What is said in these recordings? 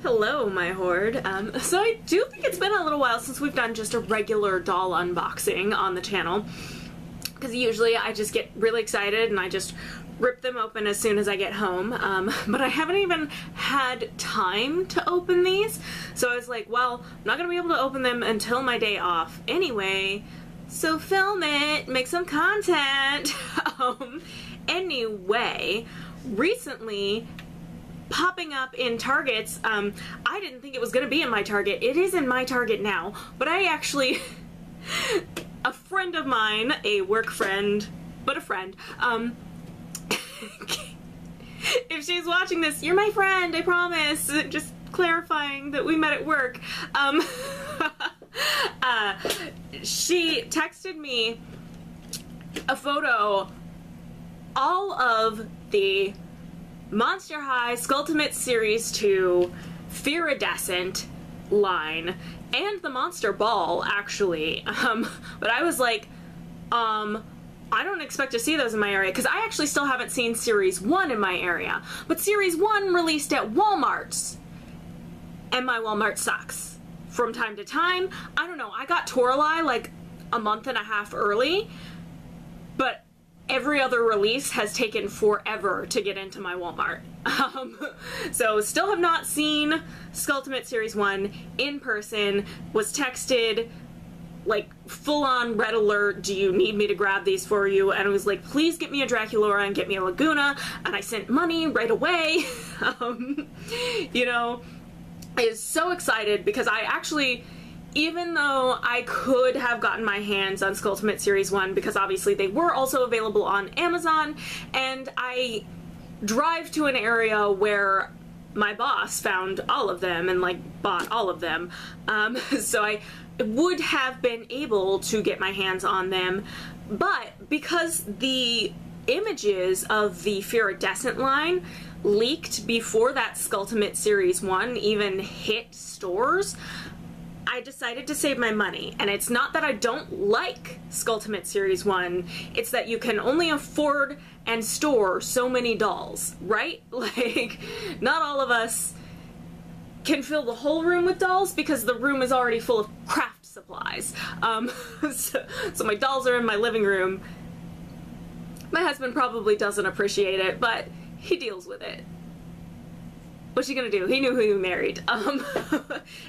Hello, my horde. So I do think it's been a little while since we've done just a regular doll unboxing on the channel, because usually I just get really excited and I just rip them open as soon as I get home, but I haven't even had time to open these, so I was like, well, I'm not gonna be able to open them until my day off anyway, so film it, make some content. Anyway, recently, popping up in Targets, I didn't think it was gonna be in my Target. It is in my Target now, but I actually, a friend of mine, a work friend, but a friend, if she's watching this, you're my friend, I promise, just clarifying that we met at work, she texted me a photo, all of the Monster High Skulltimate Series 2 Fearidecient line, and the Monster Ball, actually, but I was like, I don't expect to see those in my area, because I actually still haven't seen Series 1 in my area, but Series 1 released at Walmart's, and my Walmart sucks. From time to time, I don't know, I got Toralei like a month and a half early, but every other release has taken forever to get into my Walmart. So still have not seen Skulltimate Series 1 in person, was texted like full-on red alert, do you need me to grab these for you? And I was like, please get me a Draculaura and get me a Laguna, and I sent money right away. You know, I was so excited because I actually, even though I could have gotten my hands on Skulltimate Series 1, because obviously they were also available on Amazon, and I drive to an area where my boss found all of them and like bought all of them, so I would have been able to get my hands on them, but because the images of the Fearidecient line leaked before that Skulltimate Series 1 even hit stores, I decided to save my money. And it's not that I don't like Skulltimate Series 1, it's that you can only afford and store so many dolls, right? Like, not all of us can fill the whole room with dolls because the room is already full of craft supplies. So my dolls are in my living room. My husband probably doesn't appreciate it, but he deals with it. What's he gonna do? He knew who he married.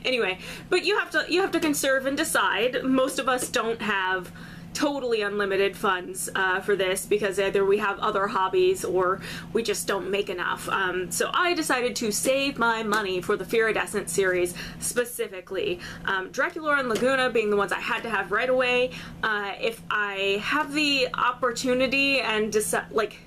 Anyway, but you have to conserve and decide. Most of us don't have totally unlimited funds for this, because either we have other hobbies or we just don't make enough. So I decided to save my money for the Fearidecient series specifically. Draculaura and Laguna being the ones I had to have right away. If I have the opportunity and decide, like,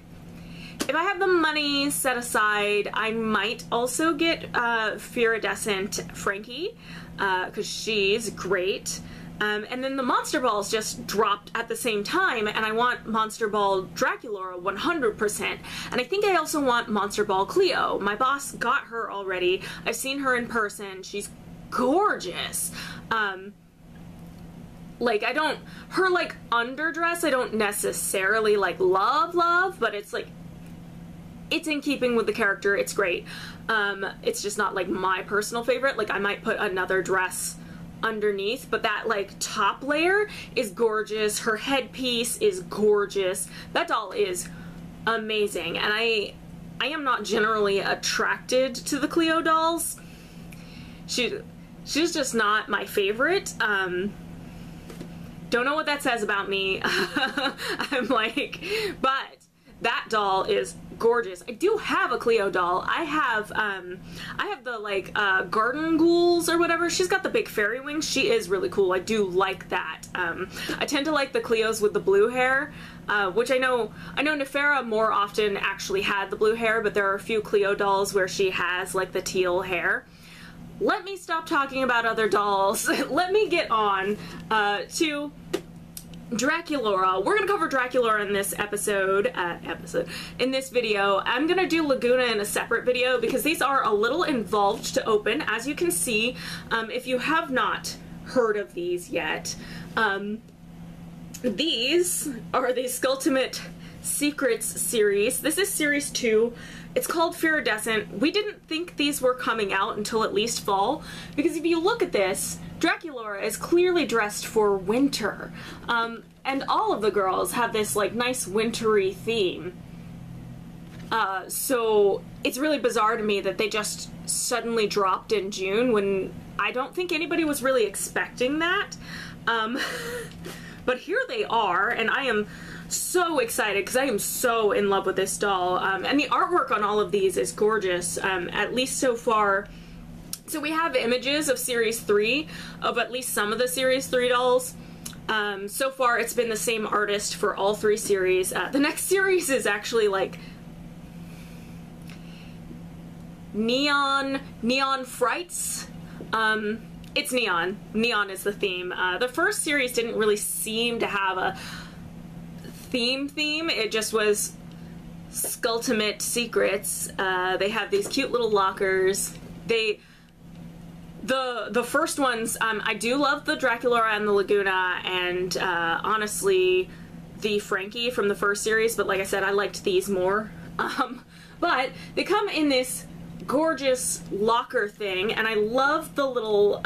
if I have the money set aside, I might also get Fearidecient Frankie, because she's great. And then the Monster Balls just dropped at the same time, and I want Monster Ball Draculaura 100%. And I think I also want Monster Ball Cleo. My boss got her already. I've seen her in person. She's gorgeous. Like, her, like, underdress I don't necessarily, like, love, but it's, like, it's in keeping with the character. It's great. It's just not, like, my personal favorite. Like, I might put another dress underneath, but that, like, top layer is gorgeous. Her headpiece is gorgeous. That doll is amazing, and I am not generally attracted to the Cleo dolls. She's just not my favorite. Don't know what that says about me. I'm like, but that doll is gorgeous. I do have a Cleo doll. I have the, like, garden ghouls or whatever. She's got the big fairy wings. She is really cool. I do like that. I tend to like the Cleos with the blue hair, which I know Nefera more often actually had the blue hair, but there are a few Cleo dolls where she has, like, the teal hair. Let me stop talking about other dolls. Let me get on to Draculaura. We're gonna cover Draculaura in this in this video. I'm gonna do Laguna in a separate video because these are a little involved to open, as you can see, if you have not heard of these yet. These are the Skulltimate Secrets series. This is series 2, It's called Fearidecient. We didn't think these were coming out until at least fall, because if you look at this, Draculaura is clearly dressed for winter. And all of the girls have this like nice wintry theme. So it's really bizarre to me that they just suddenly dropped in June when I don't think anybody was really expecting that. But here they are, and I am so excited because I am so in love with this doll. And the artwork on all of these is gorgeous, at least so far. So we have images of Series 3 of at least some of the Series 3 dolls. So far it's been the same artist for all 3 series. The next series is actually like Neon Frights. It's neon. Neon is the theme. The first series didn't really seem to have a theme. It just was Skulltimate secrets. They have these cute little lockers. The first ones, I do love the Draculaura and the Laguna, and honestly the Frankie from the first series, but like I said, I liked these more. But they come in this gorgeous locker thing, and I love the little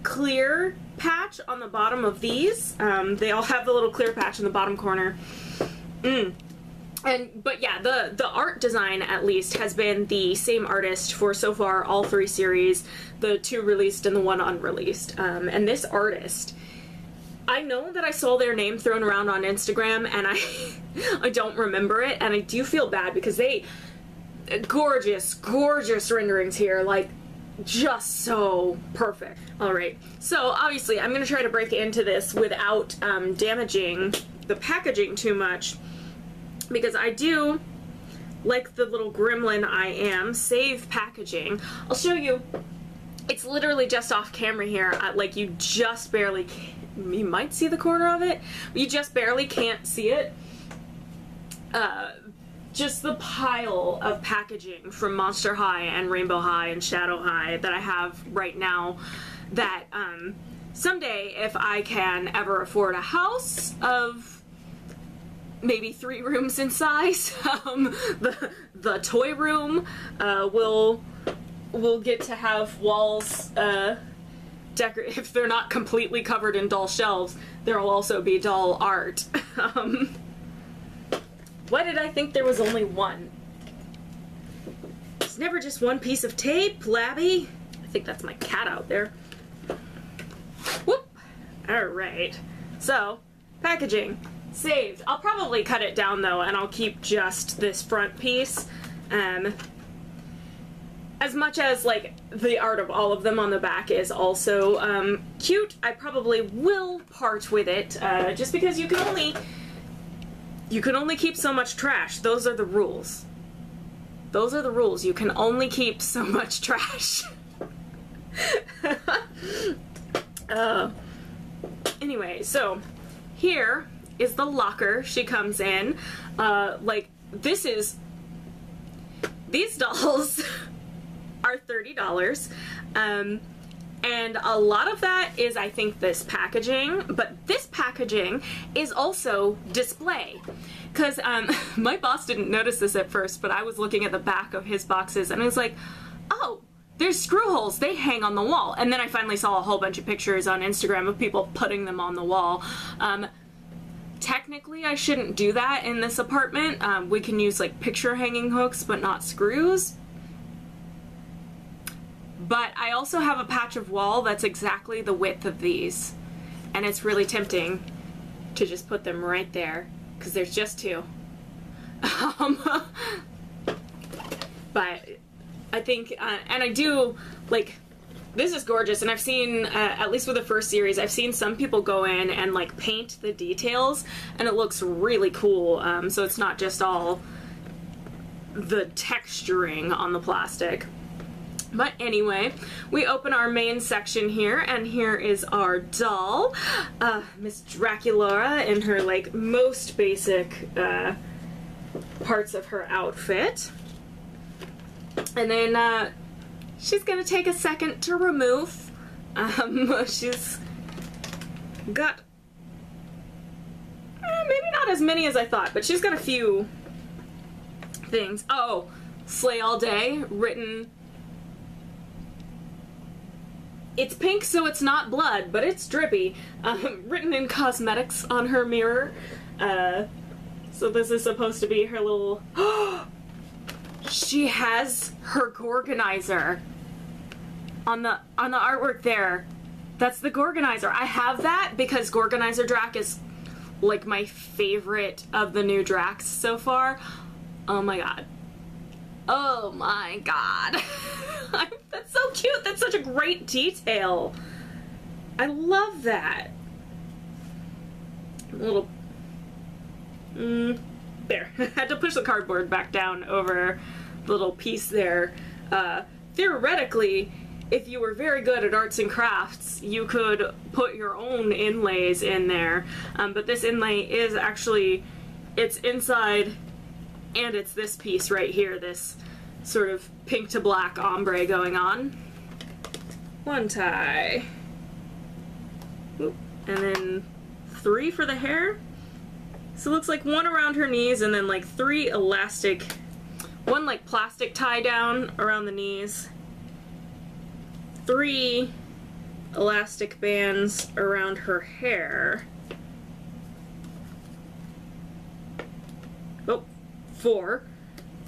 clear patch on the bottom of these. They all have the little clear patch in the bottom corner. But yeah, the art design at least has been the same artist for so far all 3 series, the 2 released and the 1 unreleased. And this artist, I know that I saw their name thrown around on Instagram, and I don't remember it, and I do feel bad because gorgeous renderings here, like just so perfect. Alright, so obviously I'm gonna try to break into this without damaging the packaging too much, because I do, like the little gremlin I am, save packaging. I'll show you. It's literally just off camera here. Like you just barely, you might see the corner of it, but you just barely can't see it. Just the pile of packaging from Monster High and Rainbow High and Shadow High that I have right now, that someday, if I can ever afford a house of maybe 3 rooms in size, the toy room will get to have walls if they're not completely covered in doll shelves, there will also be doll art. Why did I think there was only one? It's never just one piece of tape, Labby. I think that's my cat out there. Whoop! Alright. So, packaging. Saved. I'll probably cut it down though, and I'll keep just this front piece. As much as, like, the art of all of them on the back is also cute, I probably will part with it, just because you can only keep so much trash. Those are the rules. Those are the rules. You can only keep so much trash. Anyway, so here is the locker she comes in. Like, these dolls are $30. And a lot of that is, I think, this packaging, but this packaging is also display. Because my boss didn't notice this at first, but I was looking at the back of his boxes and I was like, oh, there's screw holes, they hang on the wall. And then I finally saw a whole bunch of pictures on Instagram of people putting them on the wall. Technically, I shouldn't do that in this apartment. We can use like picture hanging hooks, but not screws. But I also have a patch of wall that's exactly the width of these, and it's really tempting to just put them right there, because there's just 2. But I think, and I do, like, this is gorgeous, and I've seen, at least with the first series, I've seen some people go in and, like, paint the details, and it looks really cool, so it's not just all the texturing on the plastic. But anyway, we open our main section here, and here is our doll, Miss Draculaura, in her, like, most basic parts of her outfit. And then she's gonna take a second to remove. She's got maybe not as many as I thought, but she's got a few things. Oh, Slay All Day, written... It's pink, so it's not blood, but it's drippy. Written in cosmetics on her mirror. So this is supposed to be her little... She has her Gorganizer on the artwork there. That's the Gorganizer. I have that because Gorganizer Drac is like my favorite of the new Dracs so far. Oh my god. Oh my god. That's so cute. That's such a great detail. I love that. A little... there. I had to push the cardboard back down over the little piece there. Theoretically, if you were very good at arts and crafts, you could put your own inlays in there. But this inlay is actually, it's inside, and it's this piece right here, this sort of pink to black ombre going on. One tie. Oop. And then 3 for the hair. So it looks like 1 around her knees and then like 3 elastic, 1 like plastic tie down around the knees, 3 elastic bands around her hair. Oh, 4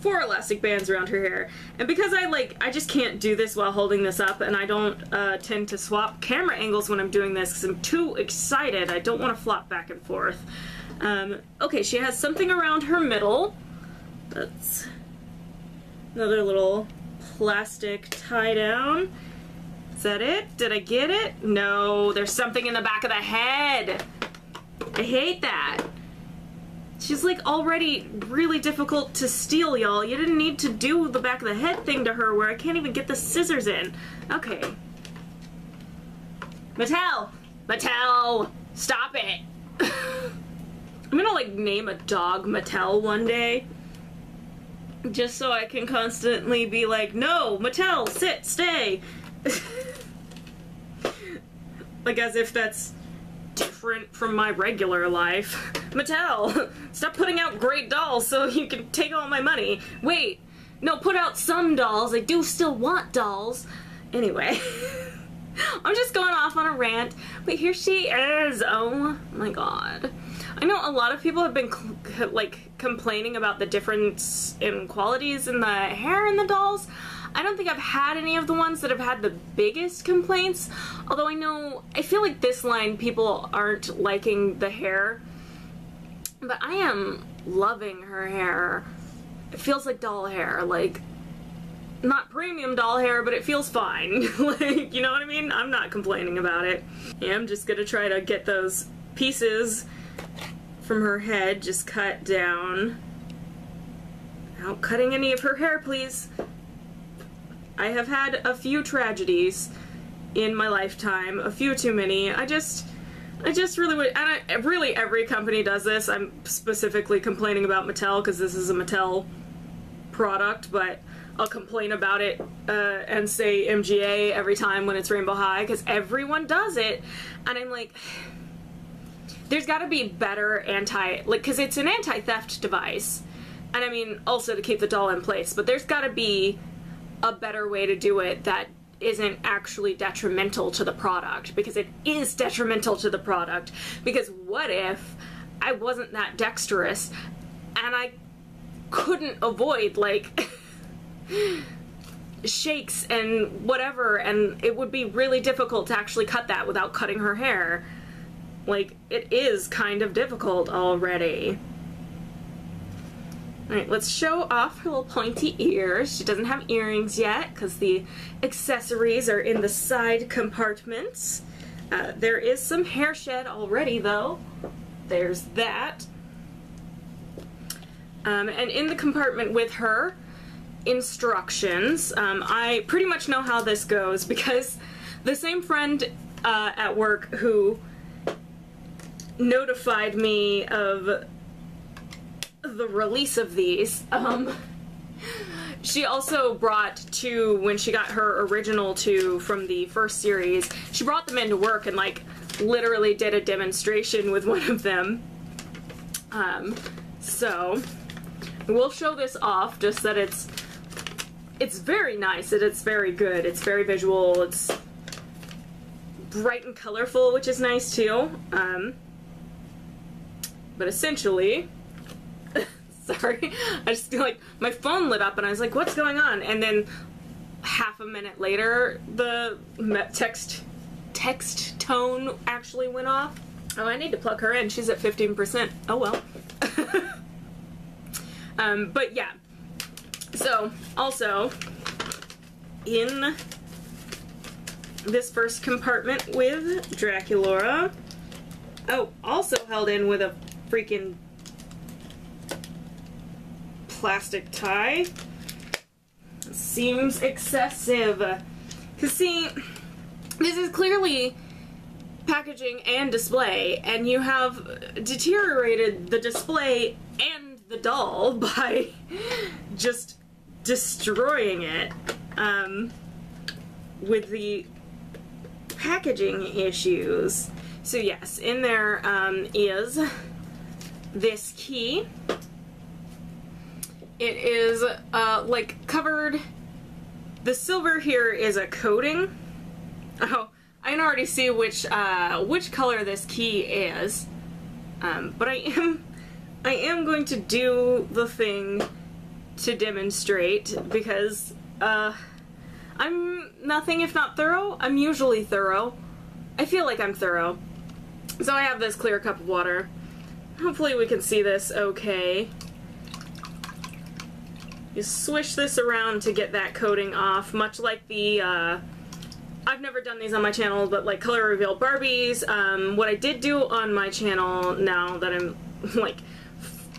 elastic bands around her hair. And because I just can't do this while holding this up, and I don't tend to swap camera angles when I'm doing this because I'm too excited. I don't want to flop back and forth. Okay, she has something around her middle. That's another little plastic tie down. Is that it? Did I get it? No, there's something in the back of the head. I hate that. She's like already really difficult to steal, y'all. You didn't need to do the back of the head thing to her where I can't even get the scissors in. Okay. Mattel! Mattel! Stop it! I'm gonna like name a dog Mattel one day. Just so I can constantly be like, no, Mattel, sit, stay! Like as if that's different from my regular life. Mattel, stop putting out great dolls so you can take all my money. Wait, no, put out some dolls. I do still want dolls. Anyway, I'm just going off on a rant, but here she is. Oh my god. I know a lot of people have been complaining about the difference in qualities in the hair in the dolls. I don't think I've had any of the ones that have had the biggest complaints, although I feel like this line people aren't liking the hair, but I am loving her hair. It feels like doll hair, like, not premium doll hair, but it feels fine. Like, you know what I mean? I'm not complaining about it. Yeah, I'm just gonna try to get those pieces from her head just cut down. Without cutting any of her hair, please. I have had a few tragedies in my lifetime, a few too many. I just really would, and really every company does this. I'm specifically complaining about Mattel because this is a Mattel product, but I'll complain about it and say MGA every time when it's Rainbow High because everyone does it, and I'm like, there's got to be better because it's an anti-theft device, and I mean also to keep the doll in place, but there's got to be a better way to do it that isn't actually detrimental to the product, because it is detrimental to the product. Because what if I wasn't that dexterous and I couldn't avoid like shakes and whatever, and it would be really difficult to actually cut that without cutting her hair. Like, it is kind of difficult already. Alright, let's show off her little pointy ears. She doesn't have earrings yet because the accessories are in the side compartments. There is some hair shed already though. There's that. And in the compartment with her, instructions. I pretty much know how this goes because the same friend at work who notified me of the release of these, she also brought 2 when she got her original 2 from the first series. She brought them into work and like literally did a demonstration with one of them. So We'll show this off, just that it's very nice, and it's very good. It's very visual, it's bright and colorful, which is nice too. But essentially, sorry, I just feel like my phone lit up and I was like, what's going on? And then half a minute later, the text tone actually went off. Oh, I need to plug her in. She's at 15%. Oh well. But yeah. So, also, in this first compartment with Draculaura, oh, also held in with a freaking plastic tie. Seems excessive. Cause see, this is clearly packaging and display, and you have deteriorated the display and the doll by just destroying it with the packaging issues. So yes, in there is this key. It is like covered. The silver here is a coating. Oh, I can already see which color this key is. But I am going to do the thing to demonstrate, because I'm nothing if not thorough. I'm usually thorough. I feel like I'm thorough. So I have this clear cup of water. Hopefully we can see this okay. You swish this around to get that coating off, much like the, I've never done these on my channel, but like color reveal Barbies. What I did do on my channel, now that I'm like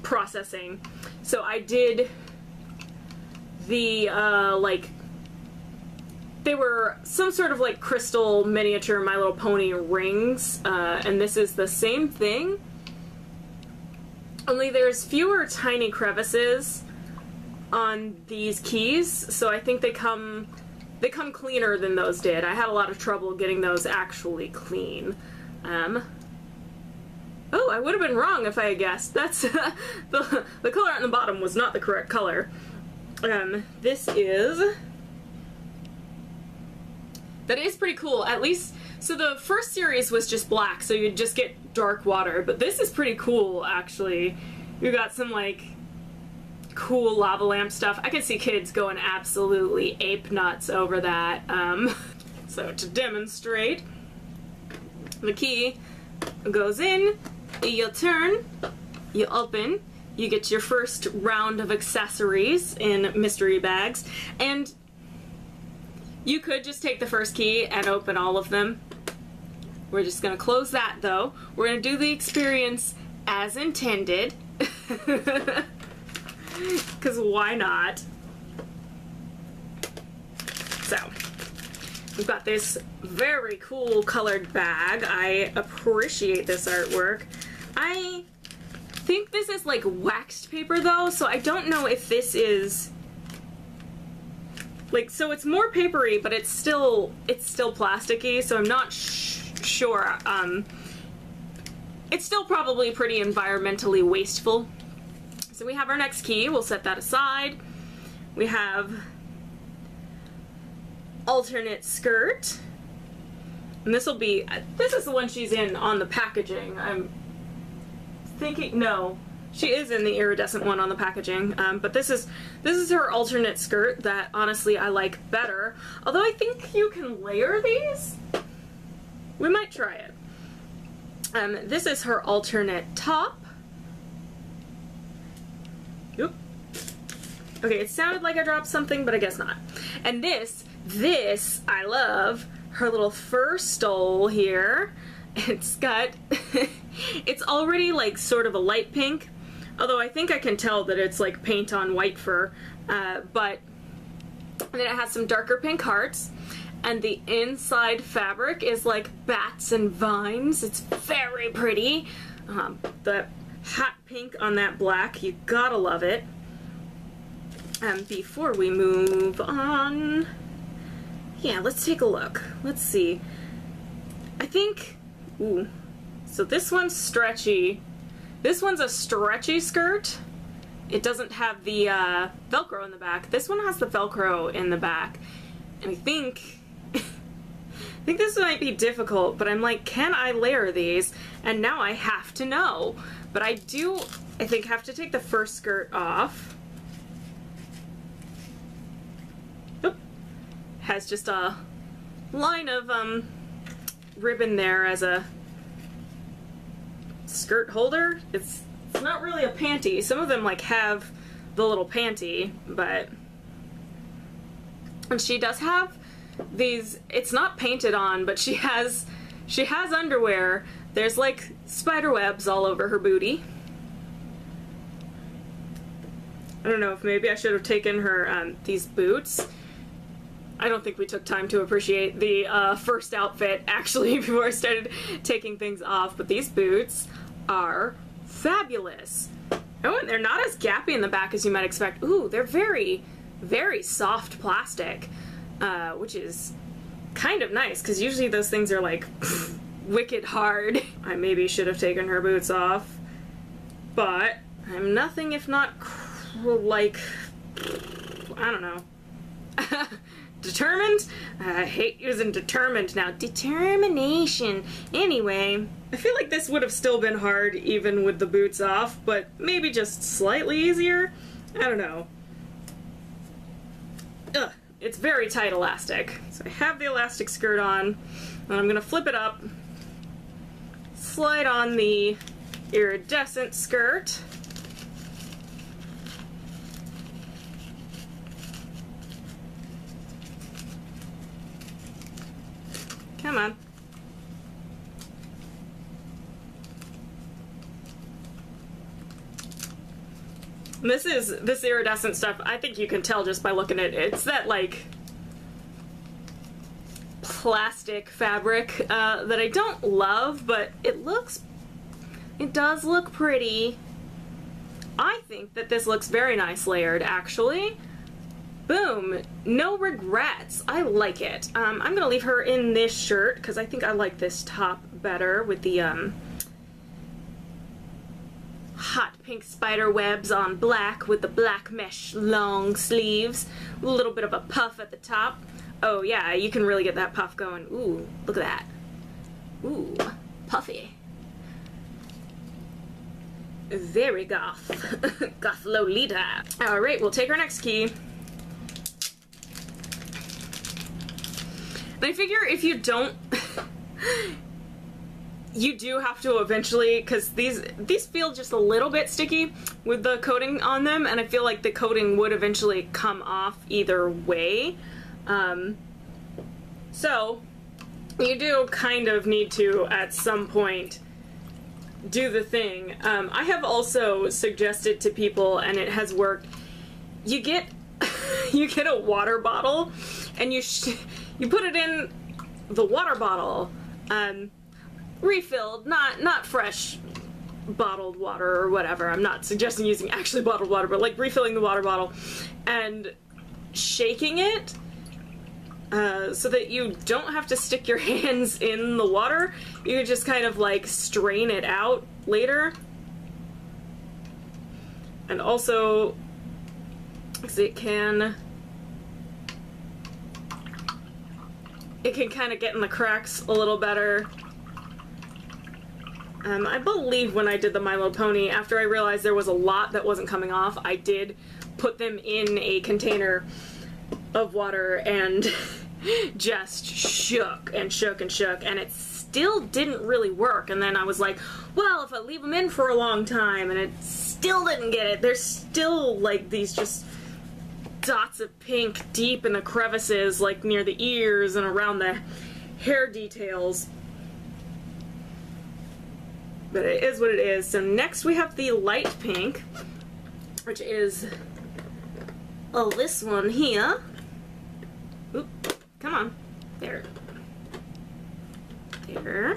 processing, so I did the, like, they were some sort of like crystal miniature My Little Pony rings, and this is the same thing, only there's fewer tiny crevices on these keys, so I think they come cleaner than those did. I had a lot of trouble getting those actually clean. Oh, I would have been wrong if I had guessed. That's the color on the bottom was not the correct color. This is, that is pretty cool. At least, so the first series was just black, so you'd just get dark water, but this is pretty cool actually. You got some like cool lava lamp stuff. I can see kids going absolutely ape nuts over that. So to demonstrate, the key goes in, you turn, you open, you get your first round of accessories in mystery bags, and you could just take the first key and open all of them. We're just gonna close that though. We're gonna do the experience as intended. Because why not? So, we've got this very cool colored bag. I appreciate this artwork. I think this is like waxed paper though, so I don't know if this is like, so it's more papery, but it's still plasticky, so I'm not sure. It's still probably pretty environmentally wasteful. So we have our next key, we'll set that aside. We have alternate skirt. And this will be, this is the one she's in on the packaging. I'm thinking, no, she is in the iridescent one on the packaging. But this is her alternate skirt that honestly I like better. Although I think you can layer these. We might try it. This is her alternate top. Oop. Okay, it sounded like I dropped something, but I guess not. And this, I love her little fur stole here. It's got, it's already like sort of a light pink, although I think I can tell that it's like paint on white fur, but and then it has some darker pink hearts, and the inside fabric is like bats and vines. It's very pretty. The hot pink on that black, you gotta love it. Before we move on, yeah, let's take a look. Let's see. I think, so this one's stretchy. This one's a stretchy skirt, it doesn't have the Velcro in the back. This one has the Velcro in the back. And I think this might be difficult, but I'm like, can I layer these? And now I have to know. But I do, I think, have to take the first skirt off. Oop. Has just a line of ribbon there as a skirt holder. It's not really a panty. Some of them like have the little panty, but and she does have these, it's not painted on, but she has underwear. There's like spider webs all over her booty. I don't know if maybe I should have taken her these boots. I don't think we took time to appreciate the first outfit actually before I started taking things off, but these boots are fabulous. Oh, and they're not as gappy in the back as you might expect. Ooh, they're very, very soft plastic, which is kind of nice, because usually those things are like wicked hard. I maybe should have taken her boots off, but I'm nothing if not like, I don't know. Determined? I hate using determined now. Determination. Anyway, I feel like this would have still been hard even with the boots off, but maybe just slightly easier? I don't know. Ugh, it's very tight elastic. So I have the elastic skirt on, and I'm gonna flip it up, slide on the iridescent skirt, come on. This iridescent stuff, I think you can tell just by looking at it. It's that like plastic fabric that I don't love, but it does look pretty. I think that this looks very nice layered, actually. Boom, no regrets. I like it. I'm gonna leave her in this shirt because I think I like this top better with the hot pink spider webs on black with the black mesh long sleeves. A little bit of a puff at the top. Oh yeah, you can really get that puff going. Ooh, look at that. Ooh, puffy. Very goth. Goth Lolita. Alright, we'll take our next key. And I figure if you don't, you do have to eventually, because these feel just a little bit sticky with the coating on them, and I feel like the coating would eventually come off either way. So you do kind of need to, at some point, do the thing. I have also suggested to people, and it has worked, you get you get a water bottle, and you put it in the water bottle, refilled, not fresh bottled water or whatever. I'm not suggesting using actually bottled water, but like refilling the water bottle and shaking it so that you don't have to stick your hands in the water. You just kind of like strain it out later. And also, because it can kind of get in the cracks a little better. I believe when I did the Milo Pony, after I realized there was a lot that wasn't coming off, I did put them in a container of water and just shook and shook and shook, and it still didn't really work. And then I was like, well, if I leave them in for a long time, and it still didn't get it, there's still like these just dots of pink deep in the crevices, like near the ears and around the hair details. But it is what it is. So next we have the light pink, which is this one here. Oop, come on. There. There.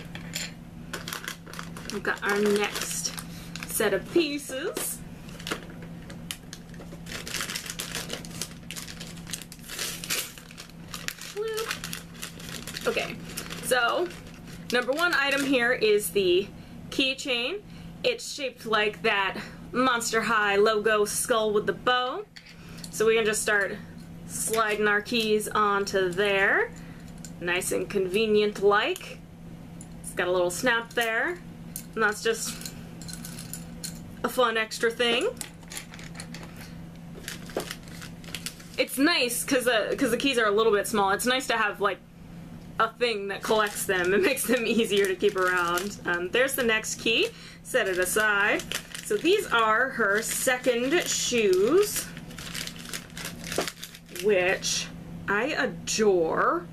We've got our next set of pieces. Okay, so number one item here is the keychain. It's shaped like that Monster High logo skull with the bow. So we can just start sliding our keys onto there. Nice and convenient like. It's got a little snap there. And that's just a fun extra thing. It's nice because the keys are a little bit small. It's nice to have like a thing that collects them. It makes them easier to keep around. There's the next key. Set it aside. So these are her second shoes, which I adore.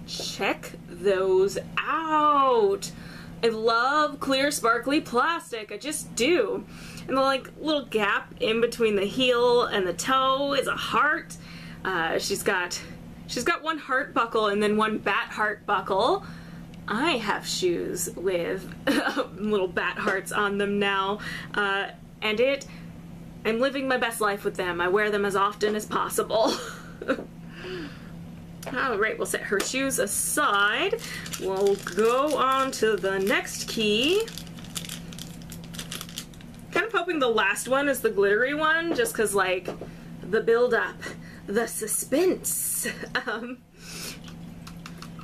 Check those out. I love clear sparkly plastic. I just do. And the like little gap in between the heel and the toe is a heart. She's got one heart buckle and then one bat heart buckle. I have shoes with little bat hearts on them now, and I'm living my best life with them. I wear them as often as possible. Alright, we'll set her shoes aside. We'll go on to the next key. Kind of hoping the last one is the glittery one, just because, like, the build-up, the suspense.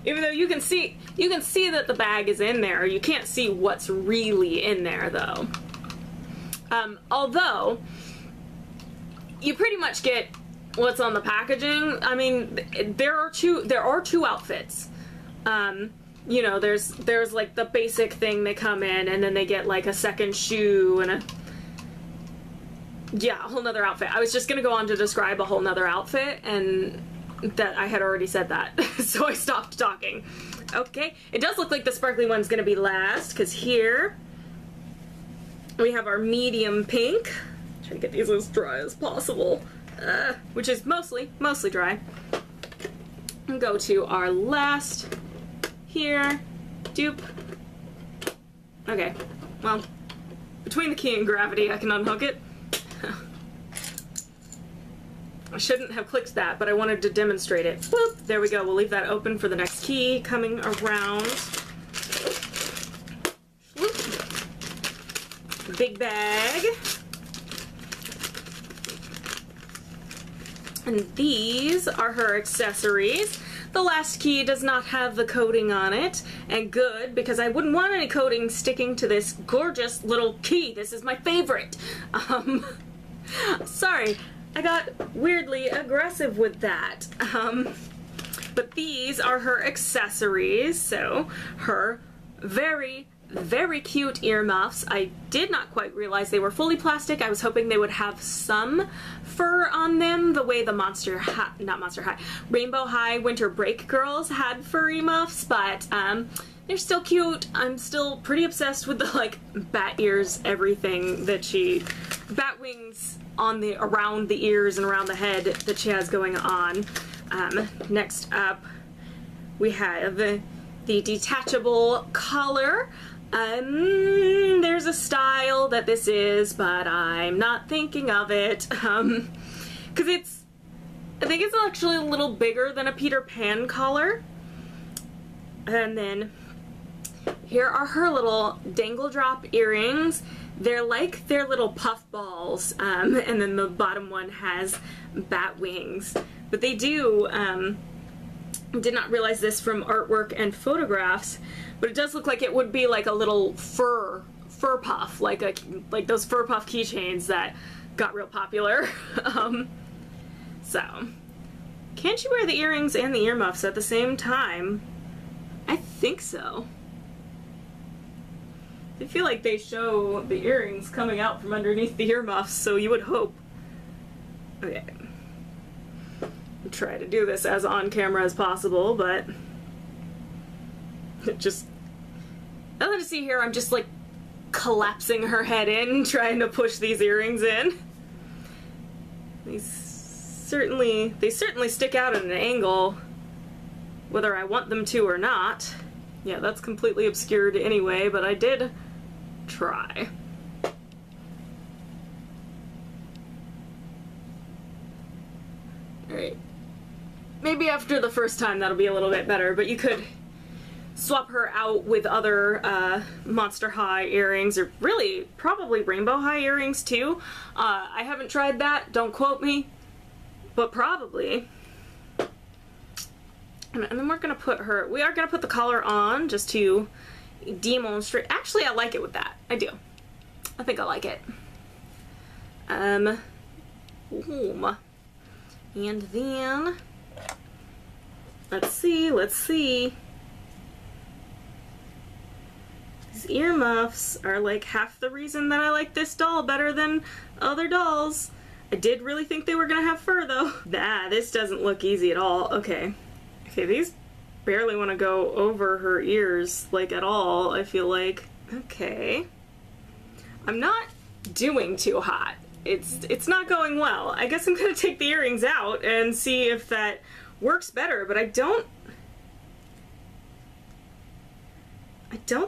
Even though you can see that the bag is in there, you can't see what's really in there, though. Although, you pretty much get what's on the packaging. I mean, there are two outfits. You know, there's like the basic thing they come in, and then they get like a second shoe and a whole nother outfit. I was just gonna go on to describe a whole nother outfit, and that I had already said that, so I stopped talking. Okay, it does look like the sparkly one's gonna be last, because here we have our medium pink. Try to get these as dry as possible, which is mostly dry. And go to our last here. Dupe. Okay, well, between the key and gravity, I can unhook it. I shouldn't have clicked that, but I wanted to demonstrate it. Whoop! There we go. We'll leave that open for the next key coming around. Whoop. Big bag. And these are her accessories. The last key does not have the coating on it, and good, because I wouldn't want any coating sticking to this gorgeous little key. This is my favorite. Sorry, I got weirdly aggressive with that. But these are her accessories, so her very, very cute earmuffs. I did not quite realize they were fully plastic. I was hoping they would have some fur on them, the way the Rainbow High Winter Break girls had furry muffs, but they're still cute. I'm still pretty obsessed with the like bat ears, everything that bat wings on around the ears and around the head that she has going on. Next up, we have the detachable collar. There's a style that this is, but I'm not thinking of it, because I think it's actually a little bigger than a Peter Pan collar. And then here are her little dangle drop earrings. They're like their little puff balls, and then the bottom one has bat wings. But they do, did not realize this from artwork and photographs, but it does look like it would be like a little fur puff, like those fur puff keychains that got real popular. So, can't you wear the earrings and the earmuffs at the same time? I think so. I feel like they show the earrings coming out from underneath the earmuffs, so you would hope. Okay. I'll try to do this as on camera as possible, but it just, nothing to see here. I'm just like collapsing her head in, trying to push these earrings in. They certainly stick out at an angle, whether I want them to or not. Yeah, that's completely obscured anyway, but I did try. Alright. Maybe after the first time that'll be a little bit better, but you could swap her out with other Monster High earrings, or really probably Rainbow High earrings too. I haven't tried that, don't quote me, but probably. And then we are gonna put the collar on just to demonstrate. Actually, I like it with that. I do. I think I like it. Ooh. And then let's see. These earmuffs are like half the reason that I like this doll better than other dolls. I did really think they were gonna have fur though. Nah, this doesn't look easy at all. Okay, these barely want to go over her ears, like, at all, I feel like. Okay. I'm not doing too hot. It's not going well. I guess I'm gonna take the earrings out and see if that works better, but I don't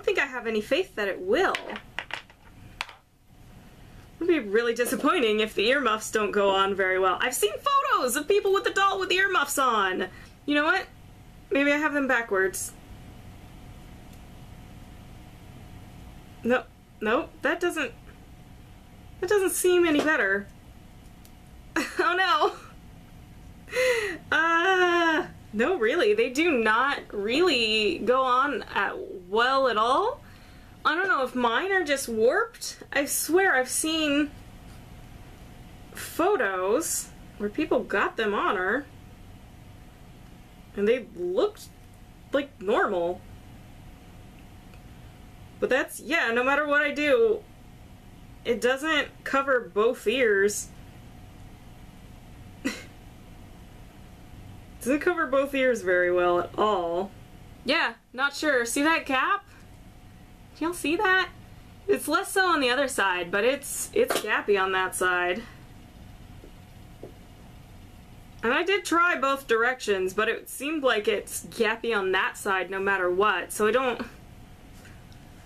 think I have any faith that it will. It would be really disappointing if the earmuffs don't go on very well. I've seen photos of people with the doll with the earmuffs on. You know what? Maybe I have them backwards. Nope, that doesn't seem any better. Oh no! No, really, they do not really go on well at all. I don't know if mine are just warped. I swear I've seen photos where people got them on her and they looked like normal. But that's, yeah, no matter what I do, it doesn't cover both ears. Doesn't cover both ears very well at all. Yeah, not sure. See that gap? Do y'all see that? It's less so on the other side, but it's gappy on that side. And I did try both directions, but it seemed like it's gappy on that side no matter what, so I don't...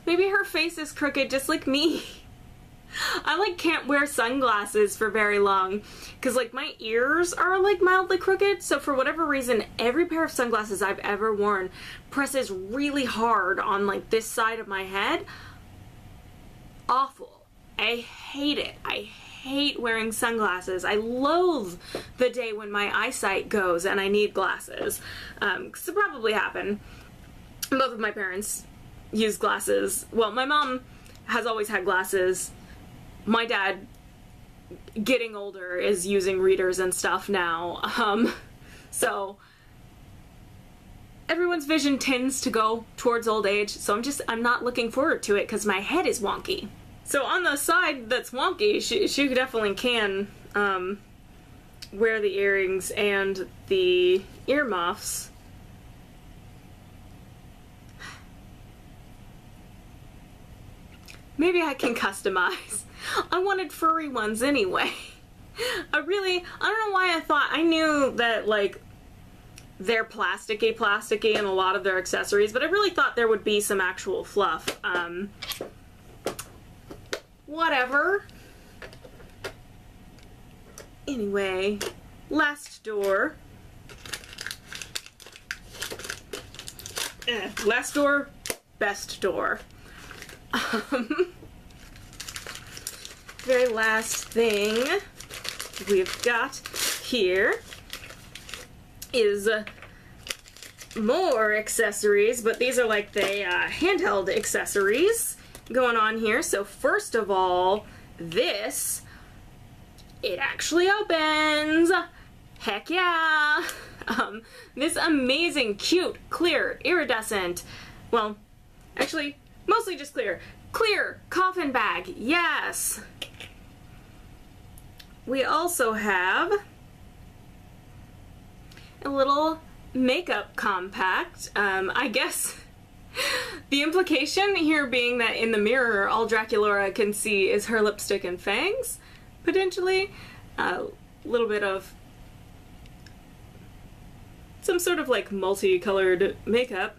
Maybe her face is crooked just like me. I like can't wear sunglasses for very long because like my ears are like mildly crooked, so for whatever reason every pair of sunglasses I've ever worn presses really hard on like this side of my head. Awful. I hate it. I hate wearing sunglasses. I loathe the day when my eyesight goes and I need glasses. Because it probably happened. Both of my parents use glasses. Well, my mom has always had glasses. My dad, getting older, is using readers and stuff now. So everyone's vision tends to go towards old age, so I'm not looking forward to it because my head is wonky. So on the side that's wonky, she definitely can wear the earrings and the earmuffs. Maybe I can customize. I wanted furry ones anyway. I don't know why I knew that like they're plasticky in a lot of their accessories, but I really thought there would be some actual fluff. Whatever. Anyway, last door. Last door, best door. Very last thing we've got here is more accessories, but these are like the handheld accessories going on here. So first of all, this, it actually opens. Heck yeah! This amazing, cute, clear, iridescent, well, actually, mostly just clear coffin bag. Yes! We also have a little makeup compact. I guess the implication here being that in the mirror all Draculaura can see is her lipstick and fangs, potentially. A little bit of some sort of like multicolored makeup.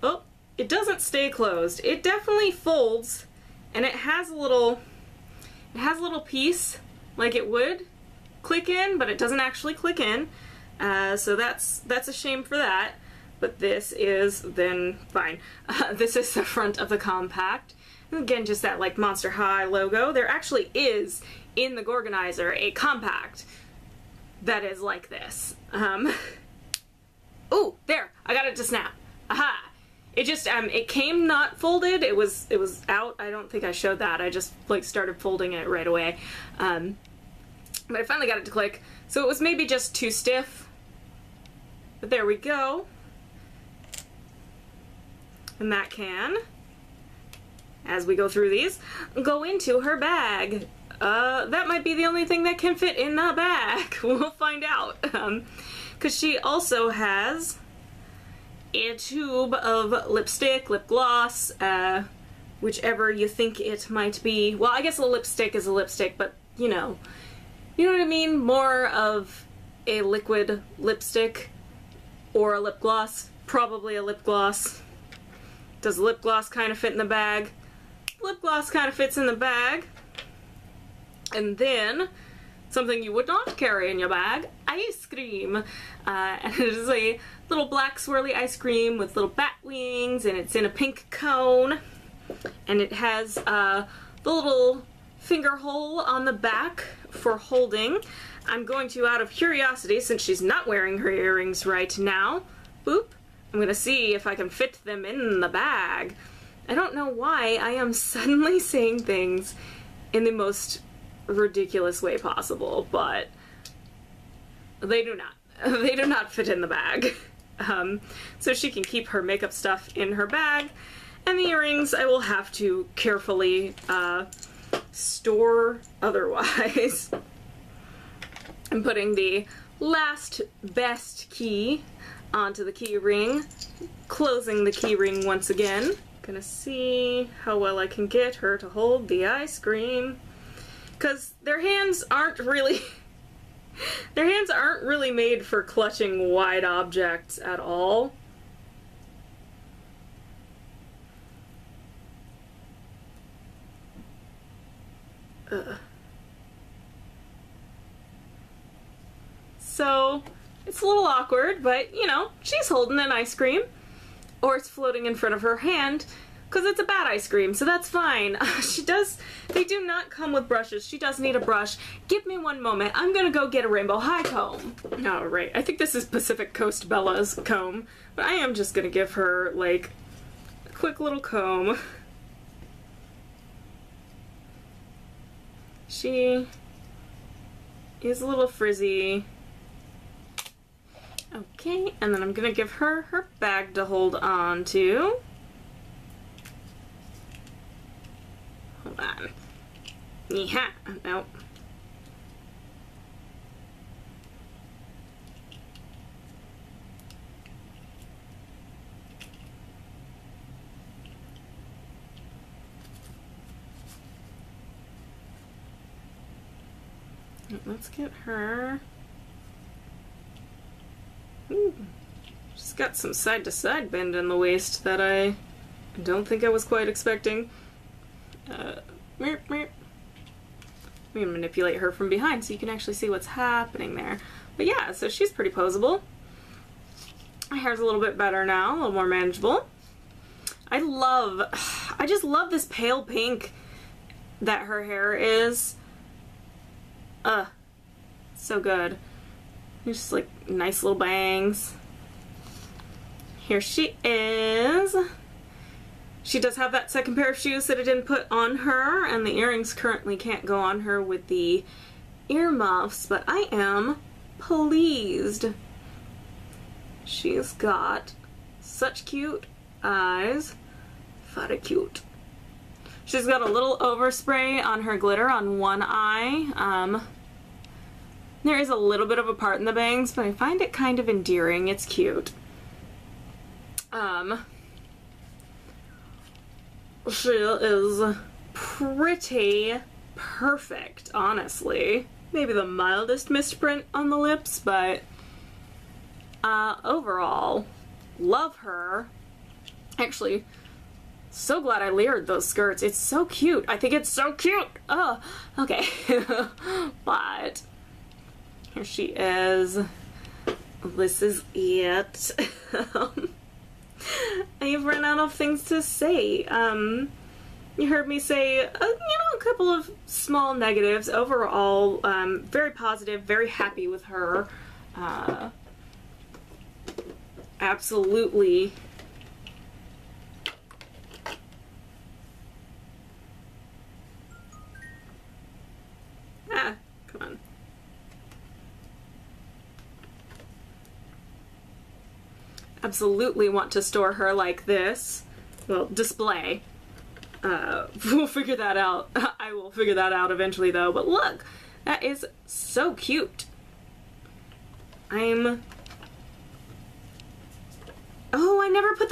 Oh, it doesn't stay closed. It definitely folds, and it has a little piece like it would click in, but it doesn't actually click in. So that's a shame for that. but this is, then fine. This is the front of the compact. And again, just that like Monster High logo. There actually is, in the Gorganizer, a compact that is like this. Ooh, there! I got it to snap. Aha! It just, it came not folded. It was out. I don't think I showed that. I just, like, started folding it right away. But I finally got it to click. So it was maybe just too stiff. But there we go. And that can, as we go through these, go into her bag. That might be the only thing that can fit in the bag. We'll find out. 'Cause she also has a tube of lipstick, lip gloss, whichever you think it might be. Well, I guess a lipstick is a lipstick, but you know what I mean? More of a liquid lipstick or a lip gloss. Probably a lip gloss. Does lip gloss kind of fit in the bag? Lip gloss kind of fits in the bag. And then, something you would not carry in your bag, ice cream. And it is a little black swirly ice cream with little bat wings, and it's in a pink cone. And it has the little finger hole on the back for holding. I'm going to, out of curiosity, since she's not wearing her earrings right now, boop, I'm going to see if I can fit them in the bag. I don't know why I am suddenly saying things in the most ridiculous way possible, but they do not. They do not fit in the bag. So she can keep her makeup stuff in her bag, and the earrings I will have to carefully store otherwise. I'm putting the last best key onto the key ring, closing the key ring once again. Gonna see how well I can get her to hold the ice cream. Because their hands aren't really made for clutching wide objects at all. So, it's a little awkward, but, you know, she's holding an ice cream. Or it's floating in front of her hand, because it's a bad ice cream, so that's fine. They do not come with brushes. She does need a brush. Give me one moment. I'm gonna go get a Rainbow High comb. Oh, right. I think this is Pacific Coast Bella's comb, but I am just gonna give her, like, a quick little comb. She is a little frizzy. Okay, and then I'm gonna give her her bag to hold on to. Hold on. Yeah, nope. Let's get her. Ooh. She's got some side-to-side bend in the waist that I don't think I was quite expecting. Let me manipulate her from behind so you can actually see what's happening there. But yeah, so she's pretty posable. Her hair's a little bit better now, a little more manageable. I just love this pale pink that her hair is. So good. Just like nice little bangs. Here she is. She does have that second pair of shoes that I didn't put on her, and the earrings currently can't go on her with the earmuffs, but I am pleased. She's got such cute eyes. Very cute. She's got a little overspray on her glitter on one eye. There is a little bit of a part in the bangs, but I find it kind of endearing. It's cute. She is pretty perfect, honestly. Maybe the mildest misprint on the lips, but overall, love her. Actually, so glad I layered those skirts. It's so cute. I think it's so cute. Oh, okay. But here she is this is it. I've run out of things to say. You heard me say, a couple of small negatives. Overall, very positive, very happy with her. Absolutely. Come on. Absolutely want to store her like this. Well, display. We'll figure that out. I will figure that out eventually, though. But look, that is so cute. Oh, I never put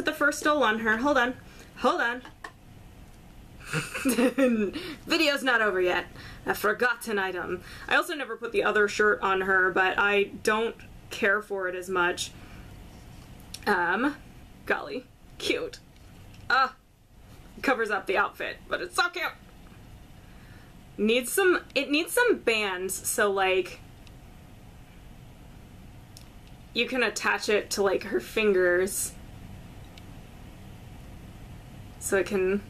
the fur stole on her. Hold on. Video's not over yet. A forgotten item. I also never put the other shirt on her, but I don't care for it as much. Golly, cute. Covers up the outfit, but it's so cute. It needs some bands, so like you can attach it to like her fingers so it can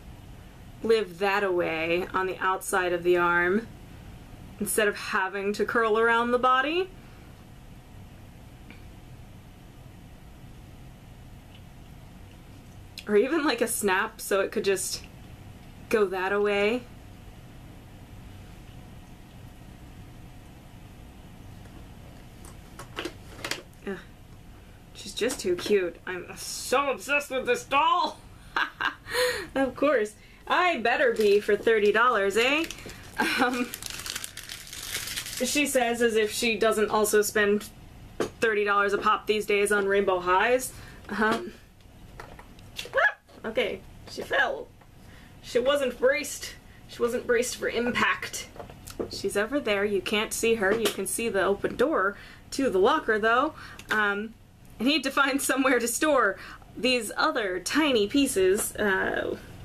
live that away on the outside of the arm instead of having to curl around the body. Or even like a snap so it could just go that away. Ugh. She's just too cute. I'm so obsessed with this doll! Of course. I better be for $30, eh? She says as if she doesn't also spend $30 a pop these days on Rainbow Highs. Okay, she fell. She wasn't braced. She wasn't braced for impact. She's over there. You can't see her. You can see the open door to the locker, though. I need to find somewhere to store these other tiny pieces,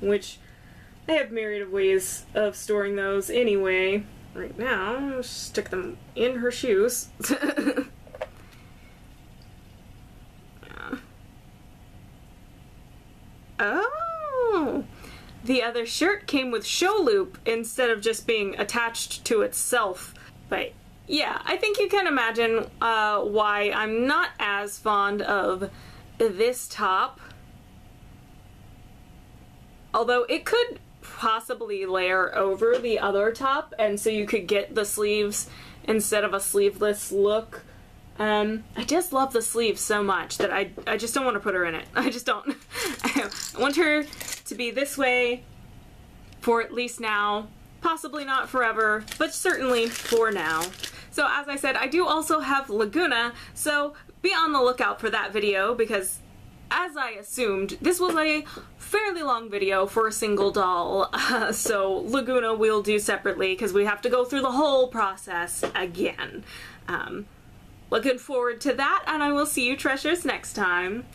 which I have myriad of ways of storing those anyway. Right now, I'll stick them in her shoes. Oh! The other shirt came with show loop instead of just being attached to itself. But yeah, I think you can imagine why I'm not as fond of this top. Although it could possibly layer over the other top, and so you could get the sleeves instead of a sleeveless look. I just love the sleeves so much that I just don't want to put her in it. I just don't. I want her to be this way for at least now. Possibly not forever, but certainly for now. So as I said, I do also have Laguna, so be on the lookout for that video because, as I assumed, this was a fairly long video for a single doll. So Laguna we'll do separately because we have to go through the whole process again. Looking forward to that, and I will see you treasures next time.